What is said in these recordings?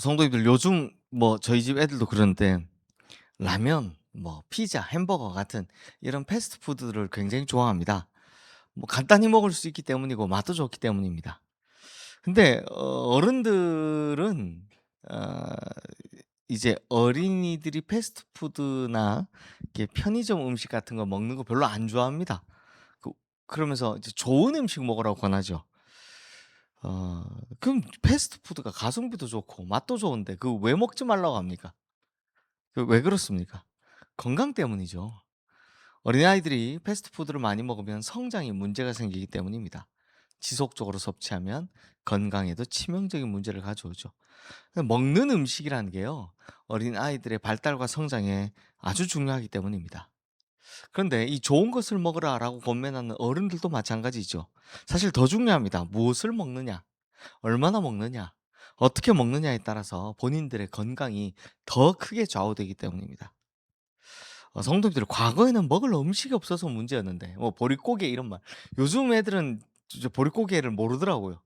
성도님들 요즘 뭐 저희 집 애들도 그러는데 라면, 뭐 피자, 햄버거 같은 이런 패스트푸드를 굉장히 좋아합니다. 뭐 간단히 먹을 수 있기 때문이고 맛도 좋기 때문입니다. 근데 어른들은 어 이제 어린이들이 패스트푸드나 이렇게 편의점 음식 같은 거 먹는 거 별로 안 좋아합니다. 그 그러면서 이제 좋은 음식 먹으라고 권하죠. 어 그럼 패스트푸드가 가성비도 좋고 맛도 좋은데 그 왜 먹지 말라고 합니까? 그 왜 그렇습니까? 건강 때문이죠. 어린아이들이 패스트푸드를 많이 먹으면 성장에 문제가 생기기 때문입니다. 지속적으로 섭취하면 건강에도 치명적인 문제를 가져오죠. 먹는 음식이라는 게요, 어린아이들의 발달과 성장에 아주 중요하기 때문입니다. 그런데 이 좋은 것을 먹으라라고 권면하는 어른들도 마찬가지죠. 사실 더 중요합니다. 무엇을 먹느냐, 얼마나 먹느냐, 어떻게 먹느냐에 따라서 본인들의 건강이 더 크게 좌우되기 때문입니다. 성도님들, 과거에는 먹을 음식이 없어서 문제였는데 뭐 보릿고개 이런 말, 요즘 애들은 진짜 보릿고개를 모르더라고요.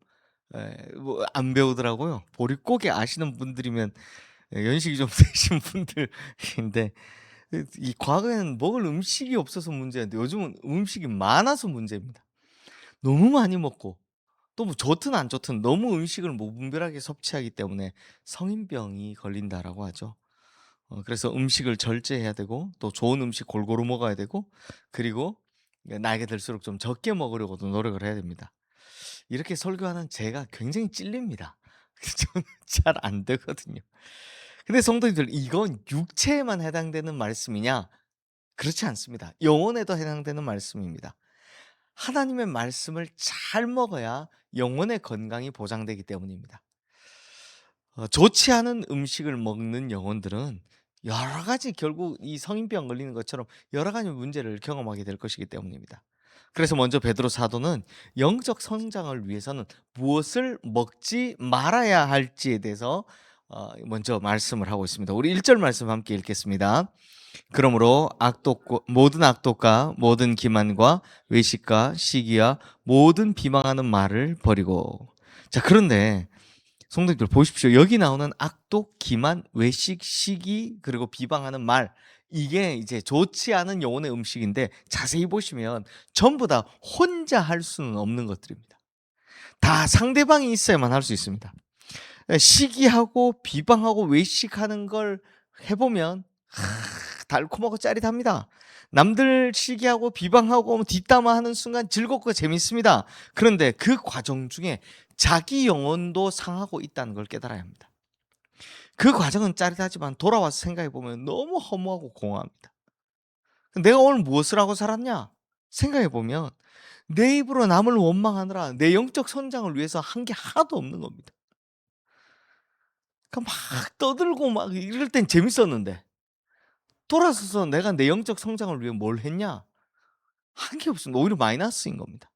예. 뭐 안 배우더라고요. 보릿고개 아시는 분들이면 연식이 좀 되신 분들인데, 이 과거에는 먹을 음식이 없어서 문제였는데 요즘은 음식이 많아서 문제입니다. 너무 많이 먹고 또 뭐 좋든 안 좋든 너무 음식을 무분별하게 섭취하기 때문에 성인병이 걸린다라고 하죠. 그래서 음식을 절제해야 되고 또 좋은 음식 골고루 먹어야 되고, 그리고 나이가 들수록 좀 적게 먹으려고도 노력을 해야 됩니다. 이렇게 설교하는 제가 굉장히 찔립니다. 저는 잘 안 되거든요. 근데 성도님들, 이건 육체에만 해당되는 말씀이냐? 그렇지 않습니다. 영혼에도 해당되는 말씀입니다. 하나님의 말씀을 잘 먹어야 영혼의 건강이 보장되기 때문입니다. 좋지 않은 음식을 먹는 영혼들은 여러 가지, 결국 이 성인병 걸리는 것처럼 여러 가지 문제를 경험하게 될 것이기 때문입니다. 그래서 먼저 베드로 사도는 영적 성장을 위해서는 무엇을 먹지 말아야 할지에 대해서 먼저 말씀을 하고 있습니다. 우리 1절 말씀 함께 읽겠습니다. 그러므로 모든 악독과 모든 기만과 외식과 시기와 모든 비방하는 말을 버리고. 자, 그런데 성도님들 보십시오. 여기 나오는 악독, 기만, 외식, 시기, 그리고 비방하는 말, 이게 이제 좋지 않은 영혼의 음식인데, 자세히 보시면 전부 다 혼자 할 수는 없는 것들입니다. 다 상대방이 있어야만 할 수 있습니다. 시기하고 비방하고 외식하는 걸 해보면 달콤하고 짜릿합니다. 남들 시기하고 비방하고 뒷담화하는 순간 즐겁고 재밌습니다. 그런데 그 과정 중에 자기 영혼도 상하고 있다는 걸 깨달아야 합니다. 그 과정은 짜릿하지만 돌아와서 생각해 보면 너무 허무하고 공허합니다. 내가 오늘 무엇을 하고 살았냐? 생각해 보면 내 입으로 남을 원망하느라 내 영적 성장을 위해서 한 게 하나도 없는 겁니다. 막 떠들고 막 이럴 땐 재밌었는데, 돌아서서 내가 내 영적 성장을 위해 뭘 했냐? 한 게 없습니다. 오히려 마이너스인 겁니다.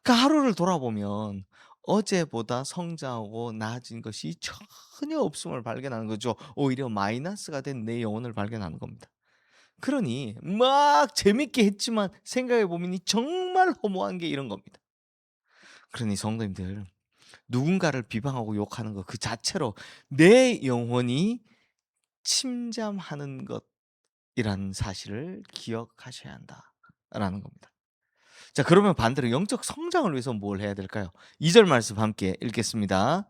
그 하루를 돌아보면 어제보다 성장하고 나아진 것이 전혀 없음을 발견하는 거죠. 오히려 마이너스가 된 내 영혼을 발견하는 겁니다. 그러니 막 재밌게 했지만 생각해 보면 정말 허무한 게 이런 겁니다. 그러니 성도님들, 누군가를 비방하고 욕하는 것 그 자체로 내 영혼이 침잠하는 것이라는 사실을 기억하셔야 한다라는 겁니다. 자, 그러면 반대로 영적 성장을 위해서 뭘 해야 될까요? 2절 말씀 함께 읽겠습니다.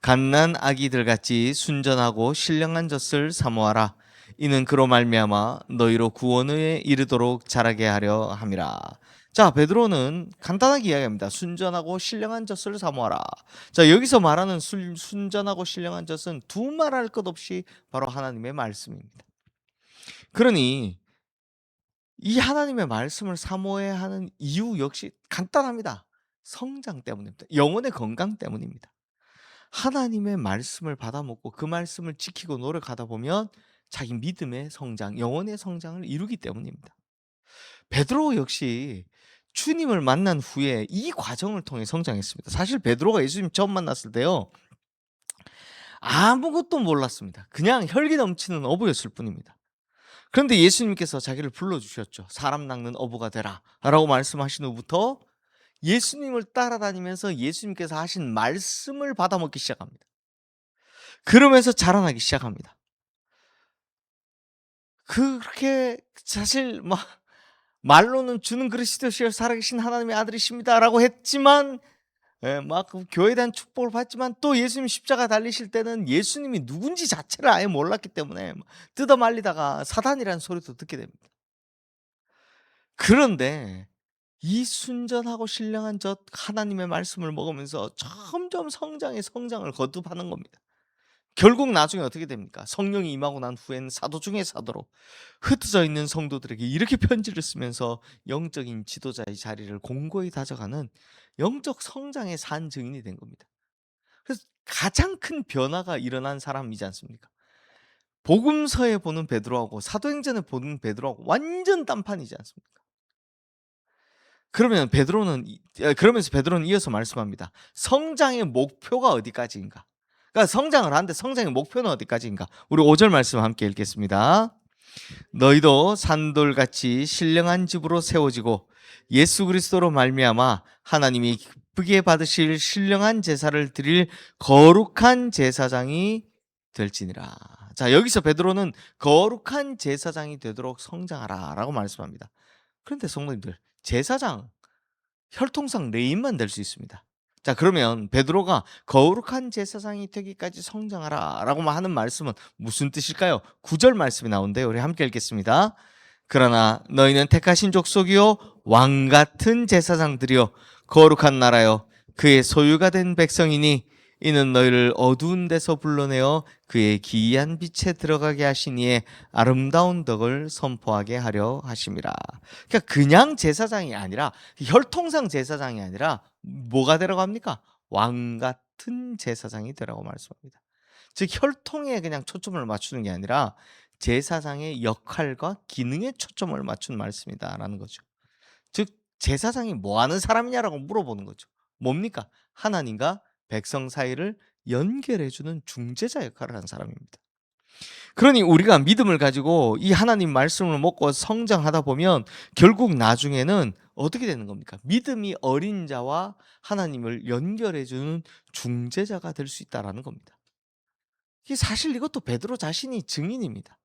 갓난 아기들 같이 순전하고 신령한 젖을 사모하라. 이는 그로 말미암아 너희로 구원에 이르도록 자라게 하려 함이라. 자, 베드로는 간단하게 이야기합니다. 순전하고 신령한 젖을 사모하라. 자, 여기서 말하는 순전하고 신령한 젖은 두말할 것 없이 바로 하나님의 말씀입니다. 그러니 이 하나님의 말씀을 사모해야 하는 이유 역시 간단합니다. 성장 때문입니다. 영혼의 건강 때문입니다. 하나님의 말씀을 받아먹고 그 말씀을 지키고 노력하다 보면 자기 믿음의 성장, 영혼의 성장을 이루기 때문입니다. 베드로 역시 주님을 만난 후에 이 과정을 통해 성장했습니다. 사실 베드로가 예수님 처음 만났을 때요, 아무것도 몰랐습니다. 그냥 혈기 넘치는 어부였을 뿐입니다. 그런데 예수님께서 자기를 불러주셨죠. 사람 낚는 어부가 되라 라고 말씀하신 후부터 예수님을 따라다니면서 예수님께서 하신 말씀을 받아먹기 시작합니다. 그러면서 자라나기 시작합니다. 그렇게 사실 막 말로는 "주는 그리스도시요 살아계신 하나님의 아들이십니다."라고 했지만 막 그 교회에 대한 축복을 받지만 또 예수님 십자가 달리실 때는 예수님이 누군지 자체를 아예 몰랐기 때문에 막 뜯어 말리다가 사단이라는 소리도 듣게 됩니다. 그런데 이 순전하고 신령한 젖 하나님의 말씀을 먹으면서 점점 성장의 성장을 거듭하는 겁니다. 결국 나중에 어떻게 됩니까? 성령이 임하고 난 후에는 사도 중의 사도로 흩어져 있는 성도들에게 이렇게 편지를 쓰면서 영적인 지도자의 자리를 공고히 다져가는 영적 성장의 산 증인이 된 겁니다. 그래서 가장 큰 변화가 일어난 사람이지 않습니까? 복음서에 보는 베드로하고 사도행전에 보는 베드로하고 완전 딴판이지 않습니까? 그러면서 베드로는 이어서 말씀합니다. 성장의 목표가 어디까지인가? 그러니까 성장을 하는데 성장의 목표는 어디까지인가? 우리 5절 말씀 함께 읽겠습니다. 너희도 산돌같이 신령한 집으로 세워지고 예수 그리스도로 말미암아 하나님이 기쁘게 받으실 신령한 제사를 드릴 거룩한 제사장이 될지니라. 자, 여기서 베드로는 거룩한 제사장이 되도록 성장하라라고 말씀합니다. 그런데 성도님들, 제사장 혈통상 레인만 될 수 있습니다. 자, 그러면 베드로가 거룩한 제사장이 되기까지 성장하라라고만 하는 말씀은 무슨 뜻일까요? 9절 말씀이 나오는데요. 우리 함께 읽겠습니다. 그러나 너희는 택하신 족속이요 왕 같은 제사장들이요 거룩한 나라요 그의 소유가 된 백성이니 이는 너희를 어두운 데서 불러내어 그의 기이한 빛에 들어가게 하시니에 아름다운 덕을 선포하게 하려 하심이라. 그러니까 그냥 제사장이 아니라 혈통상 제사장이 아니라 뭐가 들어갑니까? 왕 같은 제사장이 되라고 말씀합니다. 즉 혈통에 그냥 초점을 맞추는 게 아니라 제사장의 역할과 기능에 초점을 맞춘 말씀이다라는 거죠. 즉 제사장이 뭐 하는 사람이냐라고 물어보는 거죠. 뭡니까? 하나님과 백성 사이를 연결해 주는 중재자 역할을 하는 사람입니다. 그러니 우리가 믿음을 가지고 이 하나님 말씀을 먹고 성장하다 보면 결국 나중에는 어떻게 되는 겁니까? 믿음이 어린 자와 하나님을 연결해 주는 중재자가 될 수 있다라는 겁니다. 이 사실 이것도 베드로 자신이 증인입니다.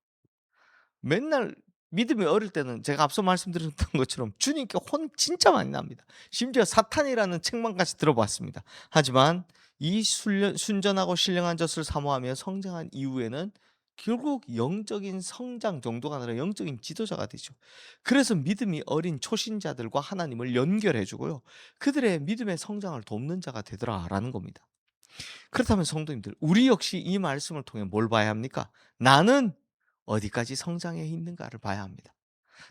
맨날 믿음이 어릴 때는 제가 앞서 말씀드렸던 것처럼 주님께 혼 진짜 많이 납니다. 심지어 사탄이라는 책망까지 들어봤습니다. 하지만 이 순전하고 신령한 젖을 사모하며 성장한 이후에는 결국 영적인 성장 정도가 아니라 영적인 지도자가 되죠. 그래서 믿음이 어린 초신자들과 하나님을 연결해 주고요. 그들의 믿음의 성장을 돕는 자가 되더라라는 겁니다. 그렇다면 성도님들, 우리 역시 이 말씀을 통해 뭘 봐야 합니까? 나는 어디까지 성장해 있는가를 봐야 합니다.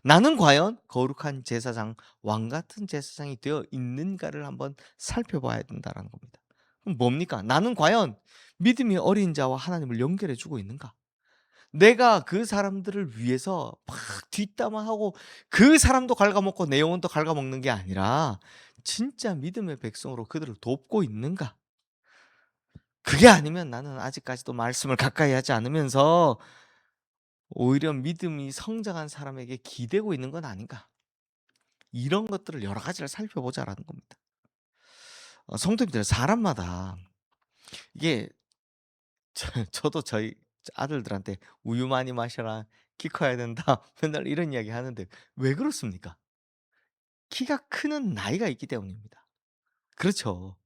나는 과연 거룩한 제사장, 왕 같은 제사장이 되어 있는가를 한번 살펴봐야 된다는 겁니다. 그럼 뭡니까? 나는 과연 믿음이 어린 자와 하나님을 연결해 주고 있는가? 내가 그 사람들을 위해서 막 뒷담화하고 그 사람도 갉아먹고 내 영혼도 갉아먹는 게 아니라 진짜 믿음의 백성으로 그들을 돕고 있는가? 그게 아니면 나는 아직까지도 말씀을 가까이 하지 않으면서 오히려 믿음이 성장한 사람에게 기대고 있는 건 아닌가? 이런 것들을 여러 가지를 살펴보자라는 겁니다. 성도님들 사람마다 이게 저도 저희 아들들한테 "우유 많이 마셔라. 키 커야 된다." 맨날 이런 이야기 하는데 왜 그렇습니까? 키가 크는 나이가 있기 때문입니다. 그렇죠.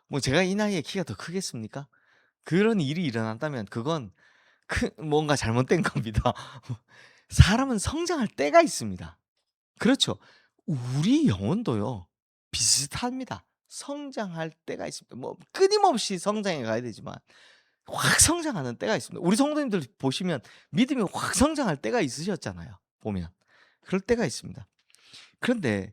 뭐 제가 이 나이에 키가 더 크겠습니까? 그런 일이 일어난다면 그건 뭔가 잘못된 겁니다. 사람은 성장할 때가 있습니다. 그렇죠. 우리 영혼도요. 비슷합니다. 성장할 때가 있습니다. 뭐 끊임없이 성장해 가야 되지만 확 성장하는 때가 있습니다. 우리 성도님들 보시면 믿음이 확 성장할 때가 있으셨잖아요, 보면. 그럴 때가 있습니다. 그런데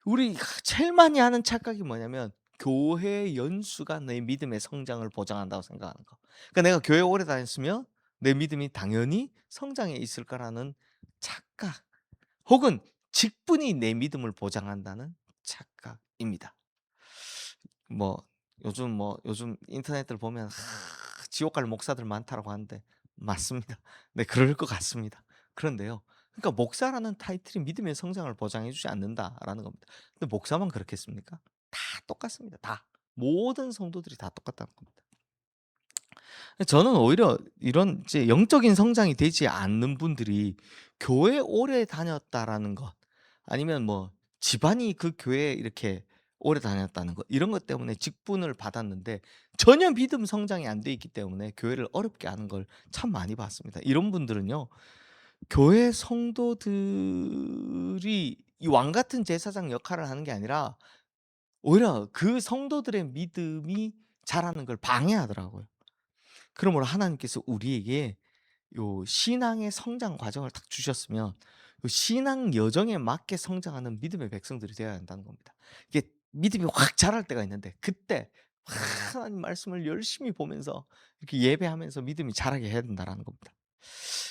우리 제일 많이 하는 착각이 뭐냐면 교회 연수가 내 믿음의 성장을 보장한다고 생각하는 거. 그러니까 내가 교회 오래 다녔으면 내 믿음이 당연히 성장해 있을 거라는 착각. 혹은 직분이 내 믿음을 보장한다는 착각입니다. 요즘 인터넷들 보면 지옥 갈 목사들 많다라고 하는데 맞습니다. 네, 그럴 것 같습니다. 그런데요. 그러니까 목사라는 타이틀이 믿음의 성장을 보장해 주지 않는다라는 겁니다. 근데 목사만 그렇겠습니까? 다 똑같습니다. 다. 모든 성도들이 다 똑같다는 겁니다. 저는 오히려 이런 이제 영적인 성장이 되지 않는 분들이 교회 오래 다녔다라는 것, 아니면 뭐 집안이 그 교회에 이렇게 오래 다녔다는 것, 이런 것 때문에 직분을 받았는데 전혀 믿음 성장이 안 돼 있기 때문에 교회를 어렵게 하는 걸 참 많이 봤습니다. 이런 분들은요, 교회 성도들이 이 왕 같은 제사장 역할을 하는 게 아니라 오히려 그 성도들의 믿음이 자라는 걸 방해하더라고요. 그러므로 하나님께서 우리에게 요 신앙의 성장 과정을 딱 주셨으면 요 신앙 여정에 맞게 성장하는 믿음의 백성들이 되어야 한다는 겁니다. 이게 믿음이 확 자랄 때가 있는데 그때 하나님 말씀을 열심히 보면서 이렇게 예배하면서 믿음이 자라게 해야 된다라는 겁니다.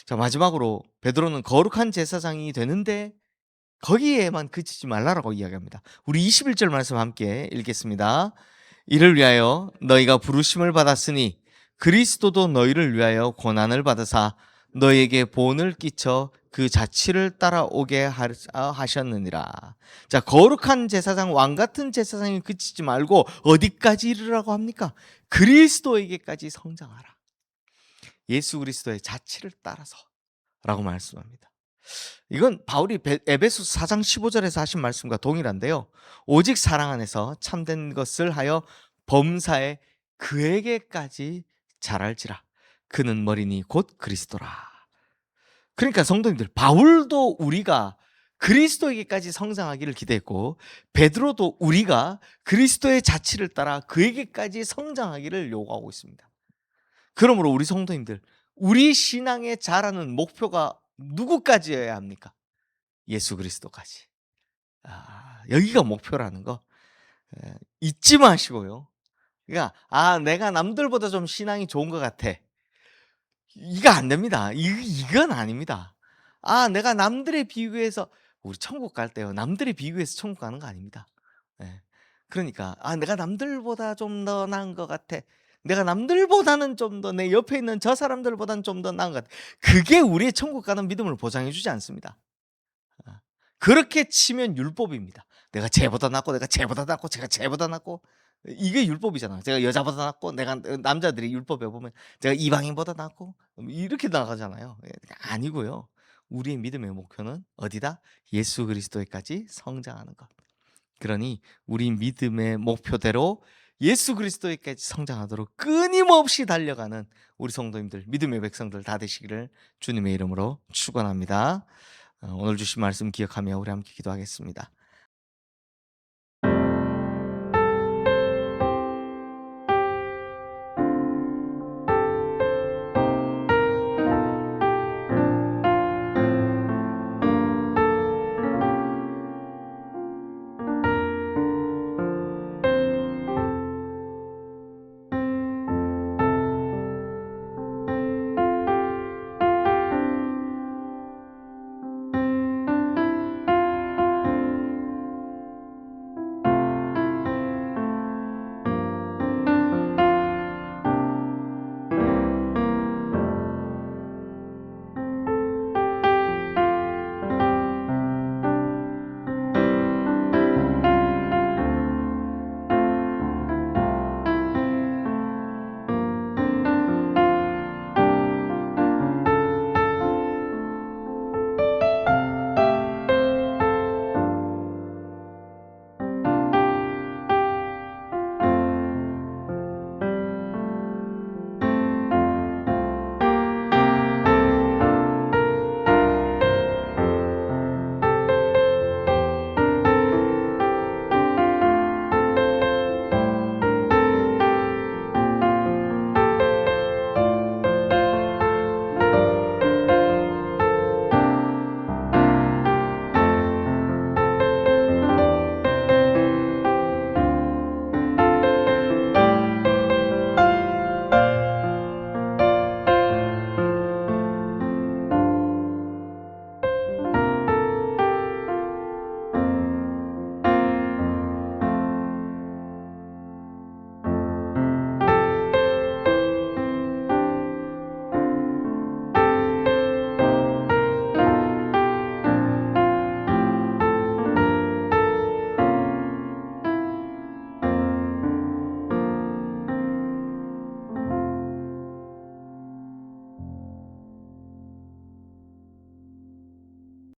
자, 마지막으로 베드로는 거룩한 제사장이 되는데 거기에만 그치지 말라라고 이야기합니다. 우리 21절 말씀 함께 읽겠습니다. 이를 위하여 너희가 부르심을 받았으니 그리스도도 너희를 위하여 고난을 받으사 너희에게 본을 끼쳐 그 자취를 따라오게 하셨느니라. 자, 거룩한 제사장, 왕 같은 제사장이 그치지 말고 어디까지 이르라고 합니까? 그리스도에게까지 성장하라. 예수 그리스도의 자취를 따라서 라고 말씀합니다. 이건 바울이 에베소서 4장 15절에서 하신 말씀과 동일한데요. 오직 사랑 안에서 참된 것을 하여 범사에 그에게까지 자랄지라. 그는 머리니 곧 그리스도라. 그러니까 성도님들, 바울도 우리가 그리스도에게까지 성장하기를 기대했고 베드로도 우리가 그리스도의 자취를 따라 그에게까지 성장하기를 요구하고 있습니다. 그러므로 우리 성도님들, 우리 신앙의 자라는 목표가 누구까지여야 합니까? 예수 그리스도까지. 여기가 목표라는 거 잊지 마시고요. 그러니까 내가 남들보다 좀 신앙이 좋은 것 같아. 이거 안 됩니다. 이건 아닙니다. 내가 남들에 비교해서 우리 천국 갈 때요. 남들에 비교해서 천국 가는 거 아닙니다. 예. 그러니까 내가 남들보다 좀 더 나은 것 같아. 내가 남들보다는 좀 더 내 옆에 있는 저 사람들보다는 좀 더 나은 것 같아. 그게 우리의 천국 가는 믿음을 보장해 주지 않습니다. 아, 그렇게 치면 율법입니다. 내가 쟤보다 낫고 내가 쟤보다 낫고 제가 쟤보다 낫고 이게 율법이잖아요. 제가 여자보다 낫고 내가 남자들이 율법에 보면 제가 이방인보다 낫고 이렇게 나가잖아요. 아니고요. 우리의 믿음의 목표는 어디다? 예수 그리스도에까지 성장하는 것. 그러니 우리 믿음의 목표대로 예수 그리스도에까지 성장하도록 끊임없이 달려가는 우리 성도님들, 믿음의 백성들 다 되시기를 주님의 이름으로 축원합니다. 오늘 주신 말씀 기억하며 우리 함께 기도하겠습니다.